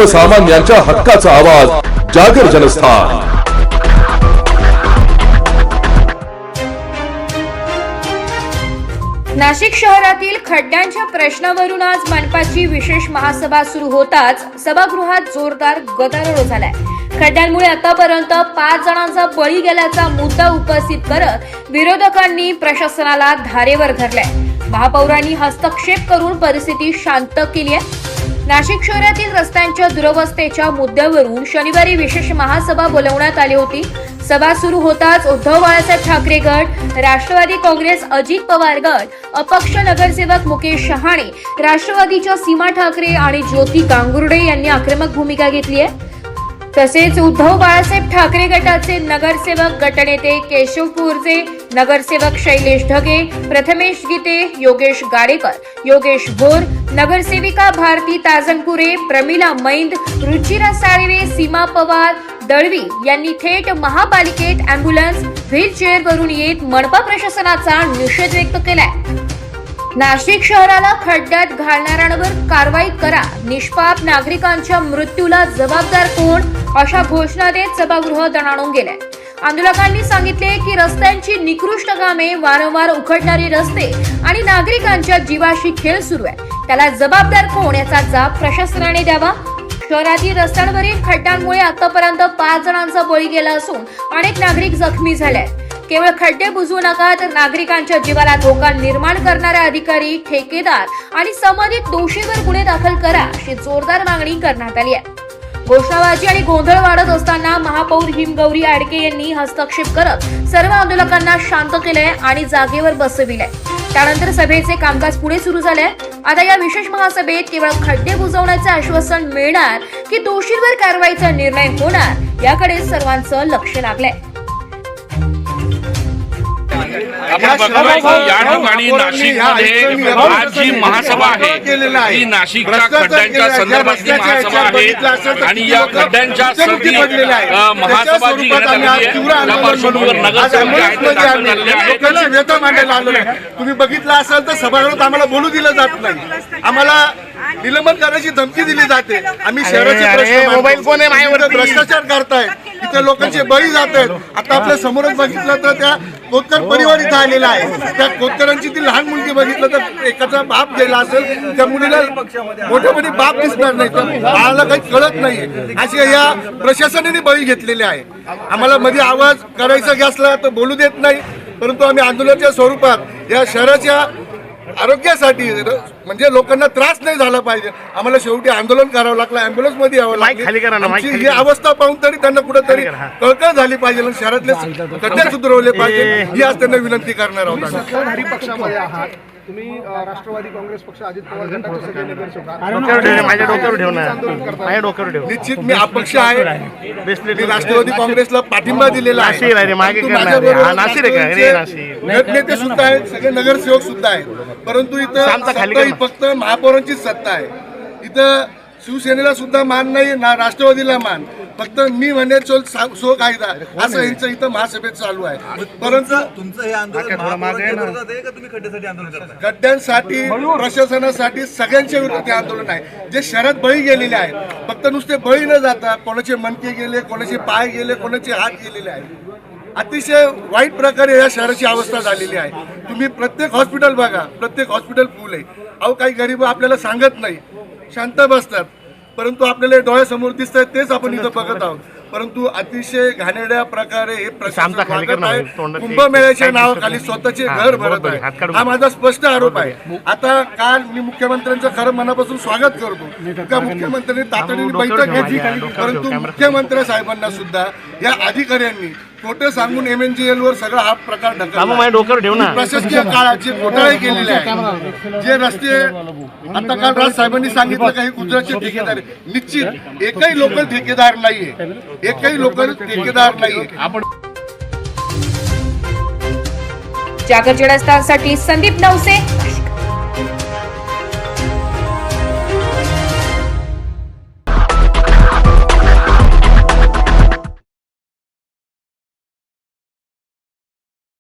सर्वसामान्यांच्या हक्काचा आवाज जागर जनस्थान। नाशिक शहरातील खड्ड्यांच्या प्रश्नावरून आज मनपाची विशेष महासभा सुरू होताच सभागृहात जोरदार गदारोळ झालाय। खड्ड्यांमुळे आतापर्यंत 5 जणांचा बळी गेल्याचा मुद्दा उपस्थित करत विरोधकांनी प्रशासनाला धारेवर धरलाय। महापौरांनी हस्तक्षेप करून परिस्थिती शांत केली आहे। नाशिक शहरातील रस्त्यांच्या दुरवस्थेच्या मुद्द्यावरून शनिवारी विशेष महासभा बोलवण्यात आली होती। सभा सुरू होताच उद्धव बाळासाहेब ठाकरे गट, राष्ट्रवादी काँग्रेस अजित पवार गट, अपक्ष नगरसेवक मुकेश शहाणे, राष्ट्रवादीच्या सीमा ठाकरे आणि ज्योती गांगुर्डे यांनी आक्रमक भूमिका घेतली आहे। तसेच उद्धव बाळासाहेब ठाकरे गटाचे नगरसेवक गटनेते केशव पुरजे, नगरसेवक शैलेश ढगे, प्रथमेश गीते, योगेश गाडेकर, योगेश भोर, नगरसेविका भारती ताजनपुरे, प्रमिला मैंद, रुचिरा साळवे, सीमा पवार, दळवी यांनी थेट महापालिकेत अँब्युलन्स व्हीलचेअरवरून येत मनपा प्रशासनाचा निषेध व्यक्त केलाय। नाशिक शहराला खड्ड्यात घालणाऱ्यांवर कारवाई करा, निष्पाप नागरिकांच्या मृत्यूला जबाबदार कोण, अशा घोषणा देत सभागृह दणाणून गेले। आंदोलकांनी सांगितले की रस्त्यांची निकृष्ट कामे, वारंवार उखडणारे रस्ते आणि नागरिकांच्या जीवाशी खेळ सुरू आहे, त्याला जबाबदार कोण याचा जाब प्रशासनाने द्यावा। शहरातील रस्त्यांवरील खड्ड्यांमुळे आतापर्यंत 5 जणांचा बळी गेला असून अनेक नागरिक जखमी झाले। केवळ खड्डे बुजवू नका तर नागरिकांच्या जीवाला धोका निर्माण करणाऱ्या अधिकारी, ठेकेदार आणि संबंधित दोषींवर गुन्हे दाखल करा, अशी जोरदार मागणी करण्यात आली आहे। घोषणाबाजी आणि गोंधळ वाढत असताना महापौर हिमगौरी आडके यांनी हस्तक्षेप करत सर्व आंदोलकांना शांत केले आणि जागेवर बसविले। त्यानंतर सभेचे कामकाज पुढे सुरू झाले। आता या विशेष महासभेत केवळ खड्डे बुजवण्याचे आश्वासन मिळणार की दोषींवर कारवाईचा निर्णय होणार याकडे सर्वांचं लक्ष लागलंय। आपण बघतोय की या ठिकाणी नाशिकमध्ये आज जी महासभा आहे ती नाशिकच्या खड्ड्यांच्या संदर्भातली महासभा आहे आणि या खड्ड्यांच्या साठी महासभा जी घेण्यात आलेली आहे त्या पार्श्वभूमीवर तुम्ही बघितलं असाल तर सभागृहात आम्हाला बोलू दिलं जात नाही, आम्हाला निलंबन करण्याची धमकी दिली जाते। आम्ही शहराचे प्रश्न भ्रष्टाचार करताय, इथे लोकांचे बळी जात आहेत। आता आपल्या समोरच बघितलं तर त्या कोतकर परिवार इथं आलेला आहे, त्या कोतकरांची ती लहान मुलगी बघितलं तर एकाचा बाप गेला असेल, त्या मुलीला मोठ्यापणी बाप दिसणार नाही, त्या बाळाला काही कळत नाही, असे या प्रशासनाने बळी घेतलेले आहे। आम्हाला मध्ये आवाज करायचा असला तर बोलू देत नाही, परंतु आम्ही आंदोलनाच्या स्वरूपात या शहराच्या आरोग्यासाठी म्हणजे लोकांना त्रास नाही झाला पाहिजे, आम्हाला शेवटी आंदोलन करावं लागलं, अँब्युलन्स मध्ये यावं लागलं। ही अवस्था पाहून तरी त्यांना कुठेतरी कळकळ झाली पाहिजे, शहरातले खड्डे सुधारवले पाहिजे, ही आज त्यांना विनंती करणार आहोत। तुम्ही राष्ट्रवादी काँग्रेस पक्ष अजित पवार निश्चित मी अपक्ष आहे, मी राष्ट्रवादी काँग्रेसला पाठिंबा दिलेला आहे, नेते सुद्धा आहेत, सगळे नगरसेवक सुद्धा आहेत, परंतु इथं फक्त महापौरांची सत्ता आहे, इथं शिवसेनेला सुद्धा मान नाही ना राष्ट्रवादीला मान, फक्त मी म्हणे सो कायदा असं यांचं इथं महासभेत चालू आहे। परंतु तुमचं हे आंदोलन महापौरांच्या का तुम्ही खड्ड्यासाठी आंदोलन करताय? खड्ड्यांसाठी, प्रशासनासाठी सगळ्यांच्या विरोधी आंदोलन आहे। जे शहरात बळी गेलेले आहेत, फक्त नुसते बळी न जाता कोणाचे मणके गेले, कोणाचे पाय गेले, कोणाचे हात गेलेले आहेत, अतिशय वाईट प्रकारे या शहराची अवस्था झालेली आहे। तुम्ही प्रत्येक हॉस्पिटल बघा, प्रत्येक हॉस्पिटल फुल आहे। अहो काही गरीब आपल्याला सांगत नाही, शांत बसतात, परंतु आपल्याला डोळ्यासमोर दिसत आहेत तेच आपण इथं बघत आहोत। परंतु अतिशय घाणेरड्या प्रकारे हे कुंभमेळ्याच्या नावाखाली स्वतःचे घर भरत आहे, हा माझा स्पष्ट आरोप आहे। आता काल मी मुख्यमंत्र्यांचं खरं मनापासून स्वागत करतो का मुख्यमंत्र्यांनी तातडीने बैठक घेतली, परंतु मुख्यमंत्री साहेबांना सुद्धा या अधिकाऱ्यांनी खोटं सांगून MNGL वर सगळा हा प्रकार ढकलला। प्रशासकीय काळात जे घोटाळे केलेले आहे, जे रस्ते आता काल राज साहेबांनी सांगितलं काही गुजरातचे ठेकेदार, निश्चित एकही लोकल ठेकेदार नाहीये, एकही लोकल ठेकेदार नाहीये। जागर जनस्थानसाठी संदीप नवसे,